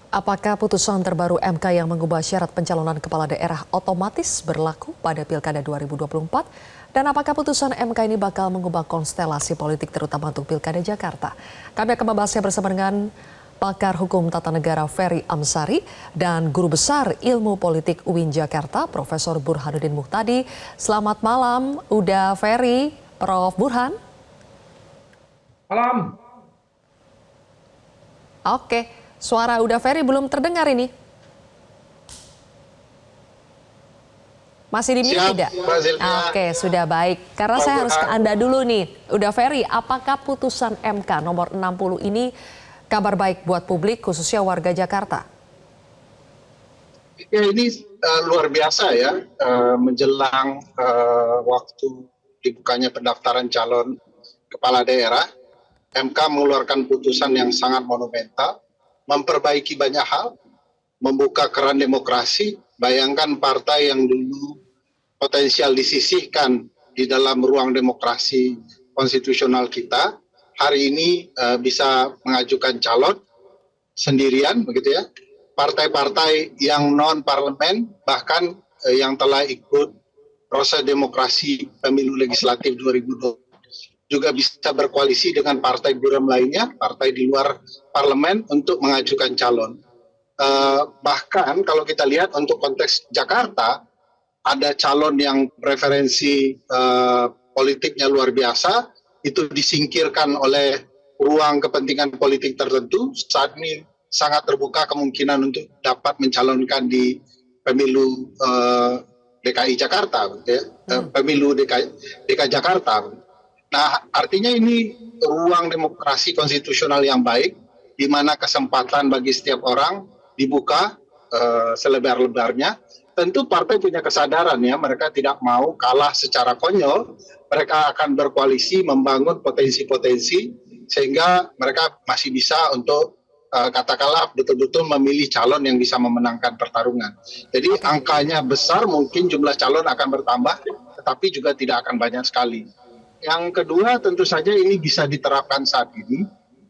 Apakah putusan terbaru MK yang mengubah syarat pencalonan kepala daerah otomatis berlaku pada Pilkada 2024? Dan apakah putusan MK ini bakal mengubah konstelasi politik terutama untuk Pilkada Jakarta? Kami akan membahasnya bersama dengan pakar hukum tata negara Ferry Amsari dan guru besar ilmu politik UIN Jakarta, Profesor Burhanuddin Muhtadi. Selamat malam, udah Ferry, Prof. Burhan. Malam. Oke, suara udah Ferry belum terdengar ini. Masih di mute tidak? Oke, sudah baik. Karena saya harus ke Anda dulu nih. Udah Ferry, apakah putusan MK nomor 60 ini kabar baik buat publik khususnya warga Jakarta? Ya, ini luar biasa ya, menjelang waktu dibukanya pendaftaran calon kepala daerah, MK mengeluarkan putusan yang sangat monumental, memperbaiki banyak hal, membuka keran demokrasi. Bayangkan partai yang dulu potensial disisihkan di dalam ruang demokrasi konstitusional kita, hari ini bisa mengajukan calon sendirian, begitu ya. Partai-partai yang non parlemen bahkan yang telah ikut proses demokrasi pemilu legislatif 2020 juga bisa berkoalisi dengan partai buram lainnya, partai di luar parlemen untuk mengajukan calon. Bahkan kalau kita lihat untuk konteks Jakarta, ada calon yang preferensi politiknya luar biasa, itu disingkirkan oleh ruang kepentingan politik tertentu. Saat ini sangat terbuka kemungkinan untuk dapat mencalonkan di pemilu DKI Jakarta, ya. Pemilu DKI Jakarta. Nah, artinya ini ruang demokrasi konstitusional yang baik, di mana kesempatan bagi setiap orang dibuka selebar-lebarnya. Tentu partai punya kesadaran ya, mereka tidak mau kalah secara konyol, mereka akan berkoalisi membangun potensi-potensi sehingga mereka masih bisa untuk katakanlah betul-betul memilih calon yang bisa memenangkan pertarungan. Jadi angkanya besar, mungkin jumlah calon akan bertambah, tetapi juga tidak akan banyak sekali. Yang kedua tentu saja ini bisa diterapkan saat ini,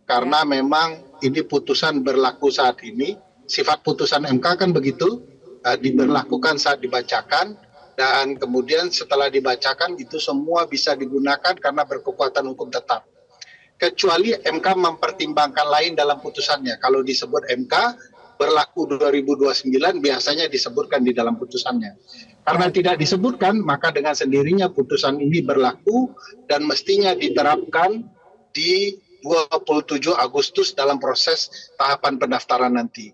karena memang ini putusan berlaku saat ini, sifat putusan MK kan begitu, diberlakukan saat dibacakan, dan kemudian setelah dibacakan itu semua bisa digunakan karena berkekuatan hukum tetap. Kecuali MK mempertimbangkan lain dalam putusannya. Kalau disebut MK berlaku 2029 biasanya disebutkan di dalam putusannya. Karena tidak disebutkan, maka dengan sendirinya putusan ini berlaku dan mestinya diterapkan di 27 Agustus dalam proses tahapan pendaftaran nanti.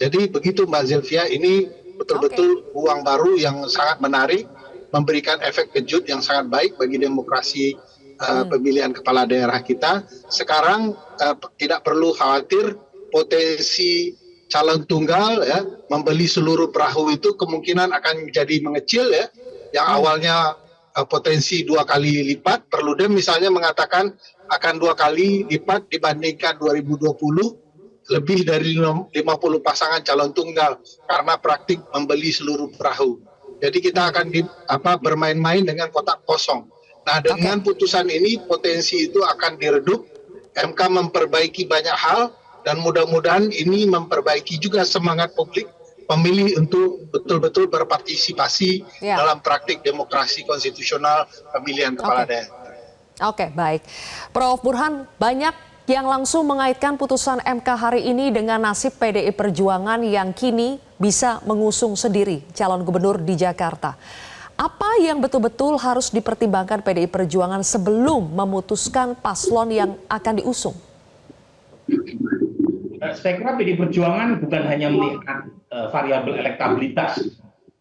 Jadi begitu Mbak Zilvia, ini betul-betul uang baru yang sangat menarik, memberikan efek kejut yang sangat baik bagi demokrasi pemilihan kepala daerah kita. Sekarang tidak perlu khawatir potensi calon tunggal ya, membeli seluruh perahu itu kemungkinan akan menjadi mengecil ya. Yang awalnya potensi 2 kali lipat, Perludem misalnya mengatakan akan 2 kali lipat dibandingkan 2020, lebih dari 50 pasangan calon tunggal karena praktik membeli seluruh perahu. Jadi kita akan bermain-main dengan kotak kosong. Nah, dengan putusan ini potensi itu akan diredup, MK memperbaiki banyak hal, dan mudah-mudahan ini memperbaiki juga semangat publik pemilih untuk betul-betul berpartisipasi dalam praktik demokrasi konstitusional pemilihan kepala daerah. Oke, baik. Prof. Burhan, banyak yang langsung mengaitkan putusan MK hari ini dengan nasib PDI Perjuangan yang kini bisa mengusung sendiri calon gubernur di Jakarta. Apa yang betul-betul harus dipertimbangkan PDI Perjuangan sebelum memutuskan paslon yang akan diusung? Saya kira PDI Perjuangan bukan hanya melihat variabel elektabilitas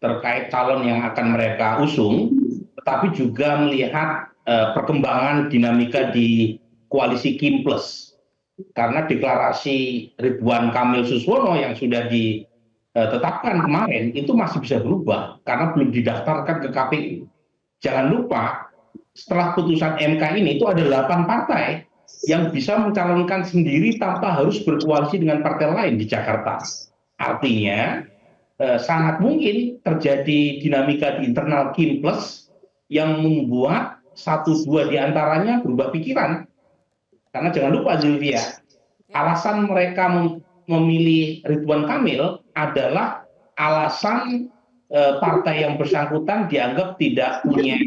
terkait calon yang akan mereka usung, tetapi juga melihat perkembangan dinamika di koalisi Kim Plus. Karena deklarasi Ridwan Kamil Suswono yang sudah ditetapkan kemarin itu masih bisa berubah karena belum didaftarkan ke KPU. Jangan lupa setelah putusan MK ini itu ada 8 partai yang bisa mencalonkan sendiri tanpa harus berkoalisi dengan partai lain di Jakarta. Artinya sangat mungkin terjadi dinamika di internal Kim Plus yang membuat 1-2 diantaranya berubah pikiran. Karena jangan lupa Zilvia, alasan mereka memilih Ridwan Kamil adalah alasan partai yang bersangkutan dianggap tidak punya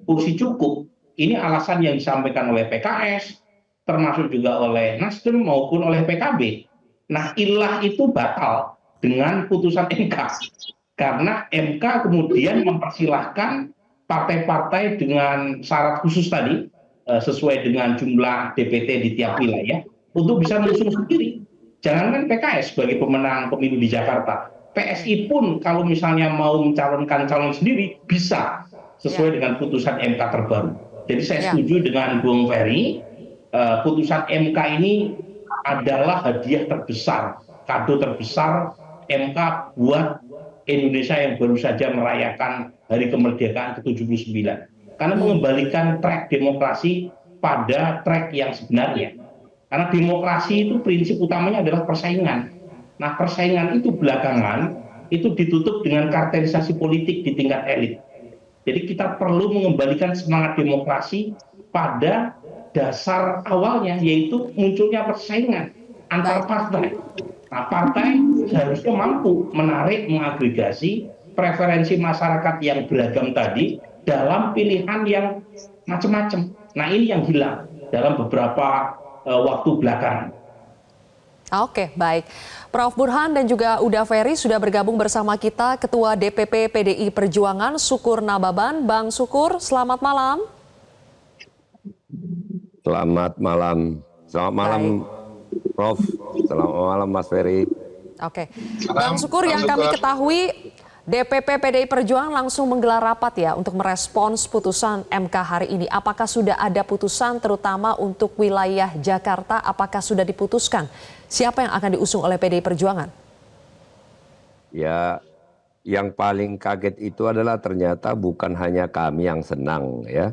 kursi cukup. Ini alasan yang disampaikan oleh PKS, termasuk juga oleh Nasdem maupun oleh PKB. Nah, ilah itu batal dengan putusan MK. Karena MK kemudian mempersilahkan partai-partai dengan syarat khusus tadi, sesuai dengan jumlah DPT di tiap wilayah, untuk bisa mengusung sendiri. Jangankan PKS sebagai pemenang pemilu di Jakarta, PSI pun kalau misalnya mau mencalonkan calon sendiri, bisa sesuai dengan putusan MK terbaru. Jadi saya setuju dengan Bung Ferry, putusan MK ini adalah hadiah terbesar, kado terbesar MK buat Indonesia yang baru saja merayakan hari kemerdekaan ke-79. Karena mengembalikan track demokrasi pada track yang sebenarnya. Karena demokrasi itu prinsip utamanya adalah persaingan. Nah, persaingan itu belakangan itu ditutup dengan kartelisasi politik di tingkat elit. Jadi kita perlu mengembalikan semangat demokrasi pada dasar awalnya, yaitu munculnya persaingan antar partai. Nah, partai seharusnya mampu menarik, mengagregasi preferensi masyarakat yang beragam tadi dalam pilihan yang macam-macam. Nah, ini yang hilang dalam beberapa waktu belakangan. Oke, baik. Prof. Burhan dan juga Uda Ferry sudah bergabung bersama kita, Ketua DPP PDI Perjuangan, Syukur Nababan. Bang Syukur, selamat malam. Selamat malam. Selamat malam, Prof. Selamat malam, Mas Ferry. Oke, Bang Syukur, yang kami ketahui DPP PDI Perjuangan langsung menggelar rapat ya untuk merespons putusan MK hari ini. Apakah sudah ada putusan terutama untuk wilayah Jakarta? Apakah sudah diputuskan siapa yang akan diusung oleh PDI Perjuangan? Ya, yang paling kaget itu adalah ternyata bukan hanya kami yang senang ya.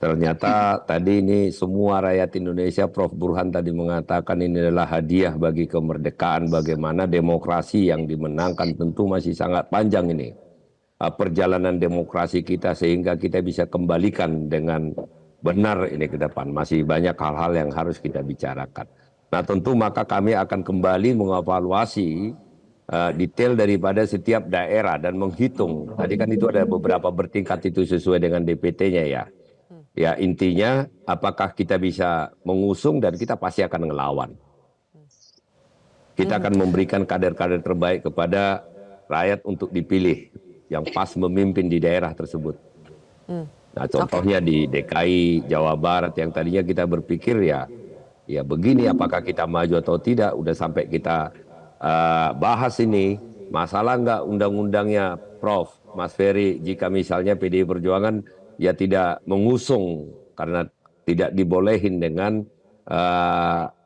Ternyata tadi ini semua rakyat Indonesia, Prof. Burhan tadi mengatakan ini adalah hadiah bagi kemerdekaan, bagaimana demokrasi yang dimenangkan tentu masih sangat panjang ini. Perjalanan demokrasi kita sehingga kita bisa kembalikan dengan benar ini ke depan. Masih banyak hal-hal yang harus kita bicarakan. Nah tentu maka kami akan kembali mengevaluasi detail daripada setiap daerah dan menghitung. Tadi kan itu ada beberapa bertingkat itu sesuai dengan DPT-nya ya. Ya intinya apakah kita bisa mengusung dan kita pasti akan ngelawan. Kita akan memberikan kader-kader terbaik kepada rakyat untuk dipilih yang pas memimpin di daerah tersebut. Nah contohnya di DKI, Jawa Barat yang tadinya kita berpikir ya begini apakah kita maju atau tidak, udah sampai kita bahas ini, masalah nggak undang-undangnya Prof, Mas Ferry, jika misalnya PDI Perjuangan ya tidak mengusung karena tidak dibolehin dengan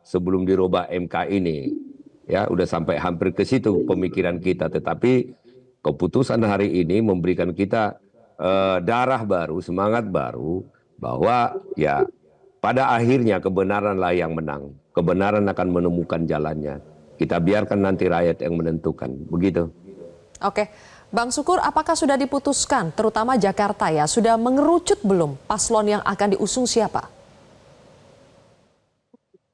sebelum dirubah MK ini. Ya, udah sampai hampir ke situ pemikiran kita. Tetapi keputusan hari ini memberikan kita darah baru, semangat baru bahwa ya pada akhirnya kebenaranlah yang menang. Kebenaran akan menemukan jalannya. Kita biarkan nanti rakyat yang menentukan. Begitu. Oke. Bang Syukur, apakah sudah diputuskan, terutama Jakarta ya, sudah mengerucut belum paslon yang akan diusung siapa?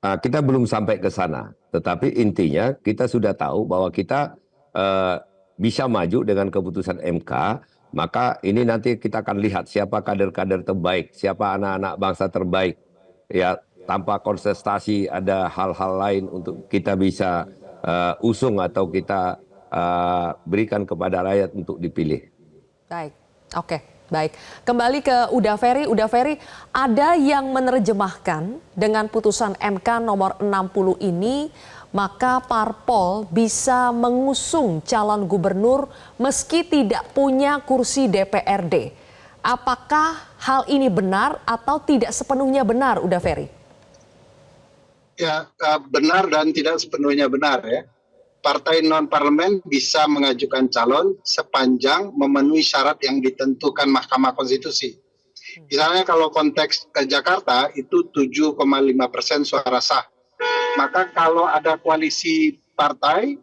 Kita belum sampai ke sana, tetapi intinya kita sudah tahu bahwa kita bisa maju dengan keputusan MK, maka ini nanti kita akan lihat siapa kader-kader terbaik, siapa anak-anak bangsa terbaik. Ya, tanpa kontestasi ada hal-hal lain untuk kita bisa usung atau kita berikan kepada rakyat untuk dipilih. Baik, oke, baik. Kembali ke Uda Ferry. Uda Ferry, ada yang menerjemahkan dengan putusan MK nomor 60 ini, maka parpol bisa mengusung calon gubernur meski tidak punya kursi DPRD. Apakah hal ini benar atau tidak sepenuhnya benar, Uda Ferry? Ya, benar dan tidak sepenuhnya benar ya. Partai non-parlemen bisa mengajukan calon sepanjang memenuhi syarat yang ditentukan Mahkamah Konstitusi. Misalnya kalau konteks Jakarta itu 7,5% suara sah. Maka kalau ada koalisi partai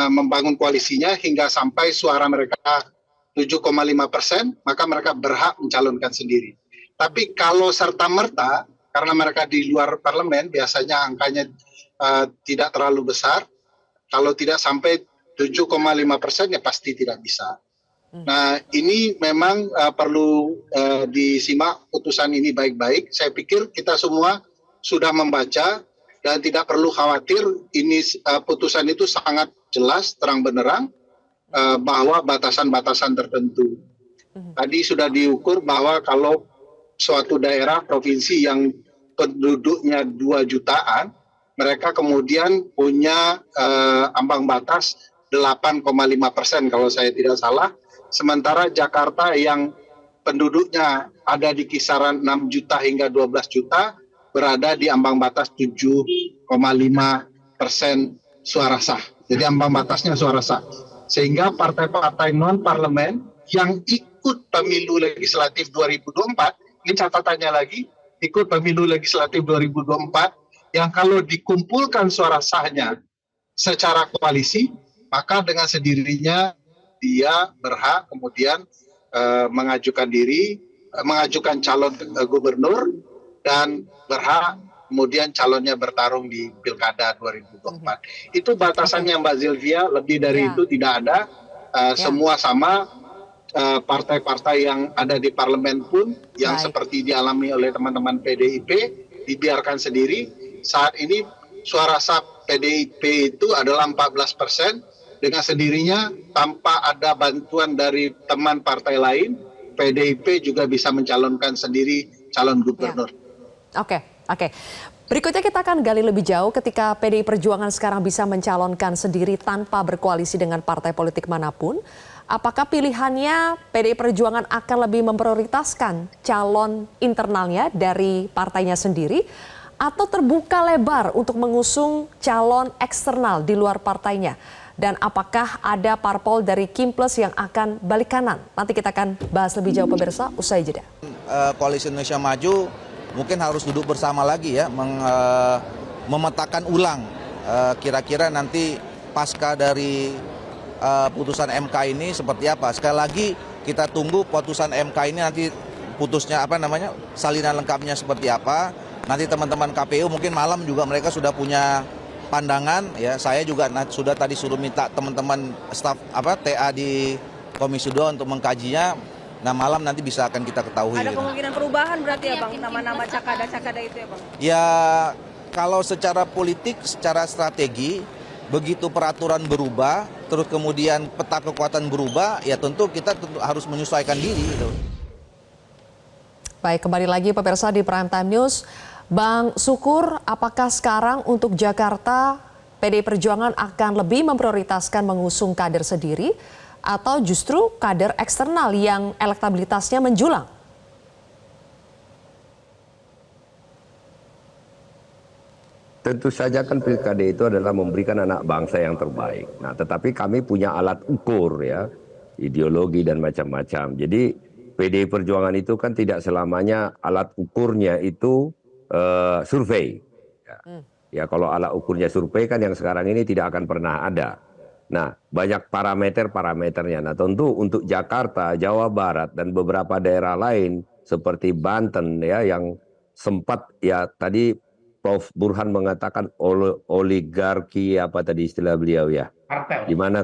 membangun koalisinya hingga sampai suara mereka 7,5%, maka mereka berhak mencalonkan sendiri. Tapi kalau serta-merta, karena mereka di luar parlemen, biasanya angkanya tidak terlalu besar. Kalau tidak sampai 7,5% ya pasti tidak bisa. Nah, ini memang perlu disimak putusan ini baik-baik. Saya pikir kita semua sudah membaca dan tidak perlu khawatir. Ini putusan itu sangat jelas, terang benderang bahwa batasan-batasan tertentu. Tadi sudah diukur bahwa kalau suatu daerah provinsi yang penduduknya 2 jutaan, mereka kemudian punya ambang batas 8,5% kalau saya tidak salah. Sementara Jakarta yang penduduknya ada di kisaran 6 juta hingga 12 juta berada di ambang batas 7,5% suara sah. Jadi ambang batasnya suara sah. Sehingga partai-partai non-parlemen yang ikut pemilu legislatif 2024, ini catatannya lagi, ikut pemilu legislatif 2024, yang kalau dikumpulkan suara sahnya secara koalisi, maka dengan sendirinya dia berhak kemudian mengajukan diri, mengajukan calon gubernur, dan berhak kemudian calonnya bertarung di Pilkada 2024. Itu batasannya Mbak Zilvia, lebih dari itu tidak ada. Semua sama, partai-partai yang ada di parlemen pun yang seperti dialami oleh teman-teman PDIP dibiarkan sendiri. Saat ini suara sah PDIP itu adalah 14%. Dengan sendirinya tanpa ada bantuan dari teman partai lain, PDIP juga bisa mencalonkan sendiri calon gubernur. Oke. Berikutnya kita akan gali lebih jauh ketika PDI Perjuangan sekarang bisa mencalonkan sendiri tanpa berkoalisi dengan partai politik manapun. Apakah pilihannya PDI Perjuangan akan lebih memprioritaskan calon internalnya dari partainya sendiri atau terbuka lebar untuk mengusung calon eksternal di luar partainya? Dan apakah ada parpol dari Kim Plus yang akan balik kanan? Nanti kita akan bahas lebih jauh pemirsa, usai jeda. Koalisi Indonesia Maju mungkin harus duduk bersama lagi ya, memetakan ulang kira-kira nanti pasca dari putusan MK ini seperti apa. Sekali lagi kita tunggu putusan MK ini nanti putusnya salinan lengkapnya seperti apa. Nanti teman-teman KPU mungkin malam juga mereka sudah punya pandangan ya. Saya juga sudah tadi suruh minta teman-teman staf TA di Komisi 2 untuk mengkajinya. Nah, malam nanti bisa akan kita ketahui. Ada kemungkinan perubahan berarti ya Bang, nama-nama cakada-cakada itu ya Bang? Ya, kalau secara politik, secara strategi, begitu peraturan berubah, terus kemudian peta kekuatan berubah, ya tentu kita harus menyesuaikan diri gitu. Baik, kembali lagi pemirsa di Prime Time News. Bang Sukur, apakah sekarang untuk Jakarta PDI Perjuangan akan lebih memprioritaskan mengusung kader sendiri atau justru kader eksternal yang elektabilitasnya menjulang? Tentu saja kan pilkada itu adalah memberikan anak bangsa yang terbaik. Nah, tetapi kami punya alat ukur ya, ideologi dan macam-macam. Jadi PDI Perjuangan itu kan tidak selamanya alat ukurnya itu survei. Ya, kalau alat ukurnya survei kan yang sekarang ini tidak akan pernah ada. Nah, banyak parameternya. Nah, tentu untuk Jakarta, Jawa Barat, dan beberapa daerah lain seperti Banten ya, yang sempat ya tadi Prof. Burhan mengatakan oligarki apa tadi istilah beliau ya? Kartel. Di mana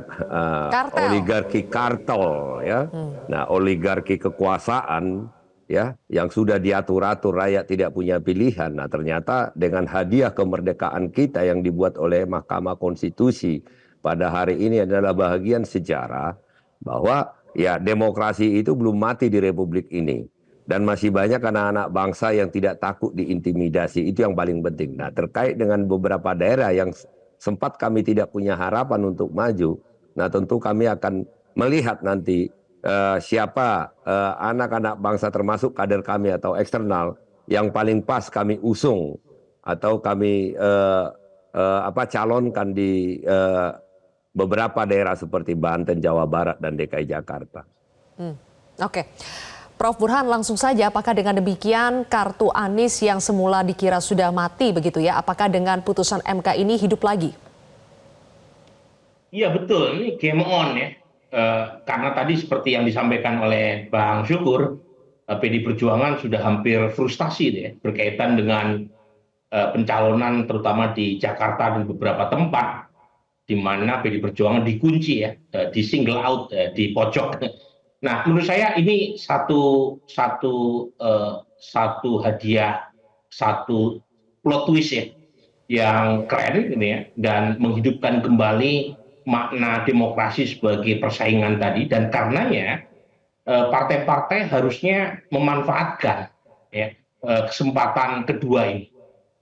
oligarki kartel ya. Nah, oligarki kekuasaan ya yang sudah diatur-atur, rakyat tidak punya pilihan. Nah, ternyata dengan hadiah kemerdekaan kita yang dibuat oleh Mahkamah Konstitusi pada hari ini adalah bahagian sejarah bahwa ya demokrasi itu belum mati di Republik ini. Dan masih banyak anak-anak bangsa yang tidak takut diintimidasi, itu yang paling penting. Nah, terkait dengan beberapa daerah yang sempat kami tidak punya harapan untuk maju, nah tentu kami akan melihat nanti siapa anak-anak bangsa termasuk kader kami atau eksternal yang paling pas kami usung atau kami calonkan di beberapa daerah seperti Banten, Jawa Barat, dan DKI Jakarta. Oke. Prof. Burhan, langsung saja, apakah dengan demikian kartu Anies yang semula dikira sudah mati begitu ya, apakah dengan putusan MK ini hidup lagi? Iya betul, ini game on ya. Karena tadi seperti yang disampaikan oleh Bang Syukur, PDI Perjuangan sudah hampir frustasi deh berkaitan dengan pencalonan terutama di Jakarta dan beberapa tempat di mana PD Perjuangan dikunci ya, di single out, di pojok. Nah, menurut saya ini satu hadiah, satu plot twist ya, yang keren ini ya, dan menghidupkan kembali makna demokrasi sebagai persaingan tadi, dan karenanya partai-partai harusnya memanfaatkan ya, kesempatan kedua ini,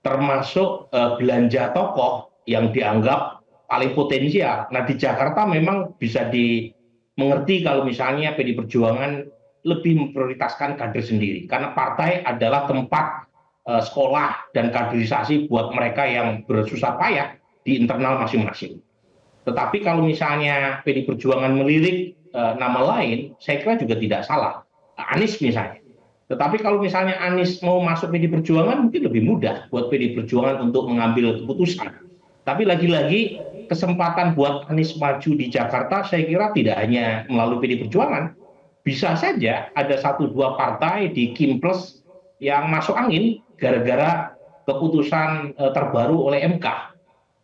termasuk belanja tokoh yang dianggap paling potensial. Nah, di Jakarta memang bisa dimengerti kalau misalnya PD Perjuangan lebih memprioritaskan kader sendiri, karena partai adalah tempat sekolah dan kaderisasi buat mereka yang bersusah payah di internal masing-masing. Tetapi kalau misalnya PD Perjuangan melirik nama lain, saya kira juga tidak salah. Anies misalnya. Tetapi kalau misalnya Anies mau masuk PD Perjuangan, mungkin lebih mudah buat PD Perjuangan untuk mengambil keputusan. Tapi lagi-lagi kesempatan buat Anies maju di Jakarta, saya kira tidak hanya melalui PD Perjuangan. Bisa saja ada 1-2 partai di Kim Plus yang masuk angin gara-gara keputusan terbaru oleh MK.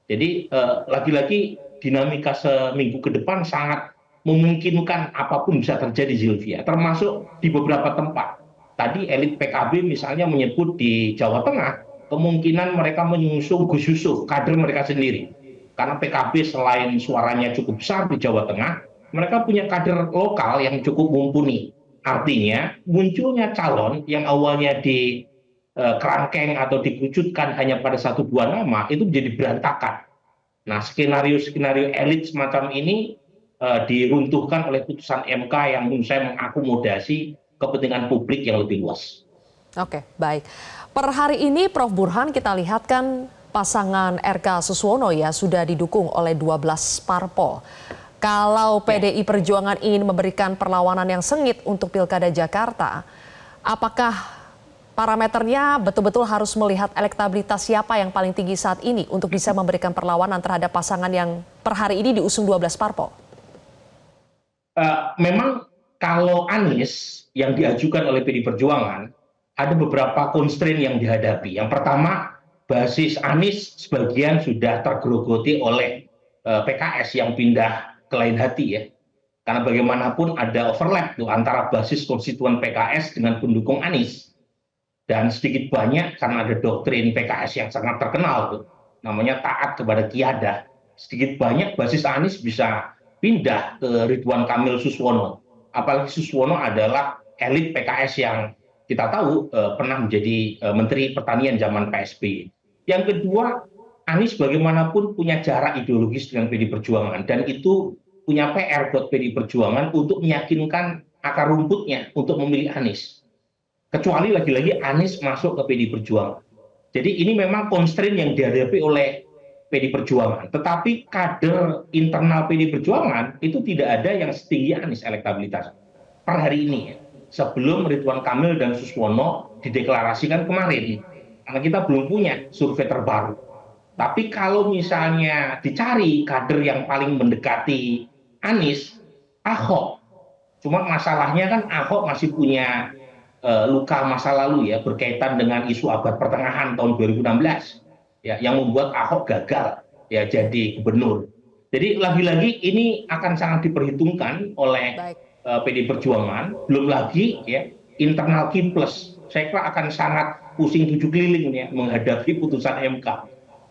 Jadi lagi-lagi dinamika seminggu ke depan sangat memungkinkan apapun bisa terjadi, Zilvia, termasuk di beberapa tempat. Tadi elit PKB misalnya menyebut di Jawa Tengah kemungkinan mereka menyusung Gus Yusuf, kader mereka sendiri. Karena PKB selain suaranya cukup besar di Jawa Tengah, mereka punya kader lokal yang cukup mumpuni. Artinya munculnya calon yang awalnya di kerangkeng atau dikerucutkan hanya pada 1-2 nama itu menjadi berantakan. Nah, skenario-skenario elit semacam ini diruntuhkan oleh putusan MK yang menurut saya mengakomodasi kepentingan publik yang lebih luas. Oke, baik. Per hari ini Prof. Burhan, kita lihat kan pasangan RK Suswono ya sudah didukung oleh 12 parpol. Kalau PDI Perjuangan ingin memberikan perlawanan yang sengit untuk Pilkada Jakarta, apakah parameternya betul-betul harus melihat elektabilitas siapa yang paling tinggi saat ini untuk bisa memberikan perlawanan terhadap pasangan yang per hari ini diusung 12 parpol? Memang kalau Anies yang diajukan oleh PD Perjuangan, ada beberapa constraint yang dihadapi. Yang pertama, basis Anies sebagian sudah tergerogoti oleh PKS yang pindah ke lain hati ya. Karena bagaimanapun ada overlap tuh antara basis konstituen PKS dengan pendukung Anies. Dan sedikit banyak karena ada doktrin PKS yang sangat terkenal tuh, namanya taat kepada kiadah. Sedikit banyak basis Anies bisa pindah ke Ridwan Kamil Suswono. Apalagi Suswono adalah elit PKS yang kita tahu pernah menjadi Menteri Pertanian zaman PSB. Yang kedua, Anies bagaimanapun punya jarak ideologis dengan PD Perjuangan, dan itu punya PR buat PD Perjuangan untuk meyakinkan akar rumputnya untuk memilih Anies. Kecuali lagi-lagi Anies masuk ke PD Perjuangan. Jadi ini memang constraint yang dihadapi oleh PD Perjuangan. Tetapi kader internal PD Perjuangan itu tidak ada yang setinggi Anies elektabilitas per hari ini ya. Sebelum Ridwan Kamil dan Suswono dideklarasikan kemarin. Karena kita belum punya survei terbaru. Tapi kalau misalnya dicari kader yang paling mendekati Anies, Ahok. Cuma masalahnya kan Ahok masih punya luka masa lalu ya, berkaitan dengan isu abad pertengahan tahun 2016 ya, yang membuat Ahok gagal ya jadi gubernur. Jadi lagi-lagi ini akan sangat diperhitungkan oleh PD Perjuangan. Belum lagi ya internal Kim Plus, saya kira akan sangat pusing 7 keliling ya menghadapi putusan MK.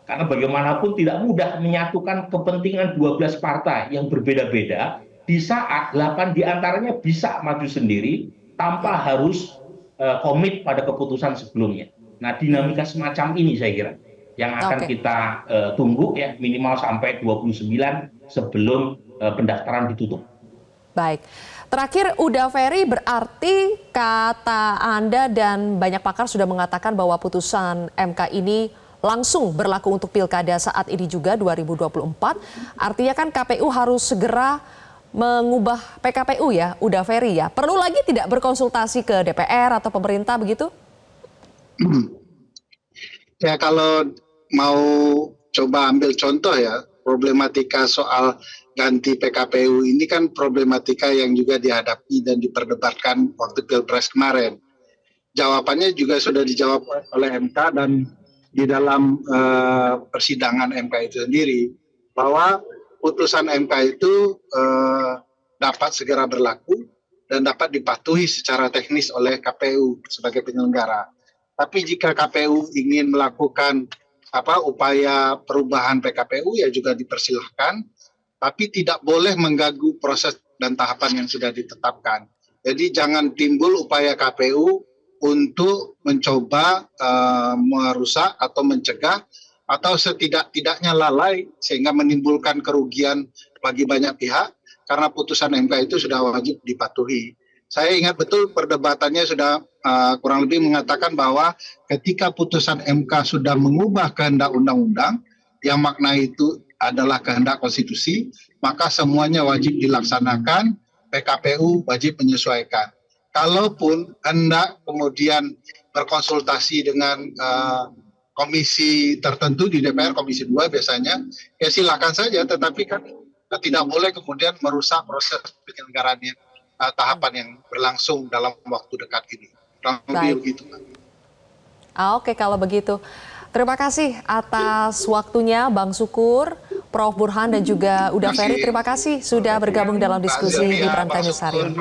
Karena bagaimanapun tidak mudah menyatukan kepentingan 12 partai yang berbeda-beda di saat 8 diantaranya bisa maju sendiri tanpa harus komit pada keputusan sebelumnya. Nah, dinamika semacam ini saya kira yang akan kita tunggu ya, minimal sampai 29 sebelum pendaftaran ditutup. Baik. Terakhir, Uda Ferry, berarti kata Anda dan banyak pakar sudah mengatakan bahwa putusan MK ini langsung berlaku untuk pilkada saat ini juga 2024. Artinya kan KPU harus segera mengubah PKPU ya, Uda Ferry ya. Perlu lagi tidak berkonsultasi ke DPR atau pemerintah begitu? Ya, kalau mau coba ambil contoh ya, problematika soal ganti PKPU ini kan problematika yang juga dihadapi dan diperdebatkan waktu Pilpres kemarin. Jawabannya juga sudah dijawab oleh MK dan di dalam persidangan MK itu sendiri, bahwa putusan MK itu dapat segera berlaku dan dapat dipatuhi secara teknis oleh KPU sebagai penyelenggara. Tapi jika KPU ingin melakukan upaya perubahan PKPU, ya juga dipersilahkan, tapi tidak boleh mengganggu proses dan tahapan yang sudah ditetapkan. Jadi jangan timbul upaya KPU untuk mencoba merusak atau mencegah atau setidak-tidaknya lalai sehingga menimbulkan kerugian bagi banyak pihak, karena putusan MK itu sudah wajib dipatuhi. Saya ingat betul perdebatannya sudah kurang lebih mengatakan bahwa ketika putusan MK sudah mengubah kehendak undang-undang yang makna itu adalah kehendak konstitusi, maka semuanya wajib dilaksanakan, PKPU wajib menyesuaikan. Kalaupun hendak kemudian berkonsultasi dengan komisi tertentu di DPR, komisi 2 biasanya, ya silakan saja, tetapi kan tidak boleh kemudian merusak proses penyelenggaraan tahapan yang berlangsung dalam waktu dekat ini. Baik. Begitu. Oke, kalau begitu. Terima kasih atas waktunya Bang Sukur, Prof. Burhan dan juga Uda Ferry. Terima kasih sudah bergabung dalam diskusi di Prime Time News hari ini.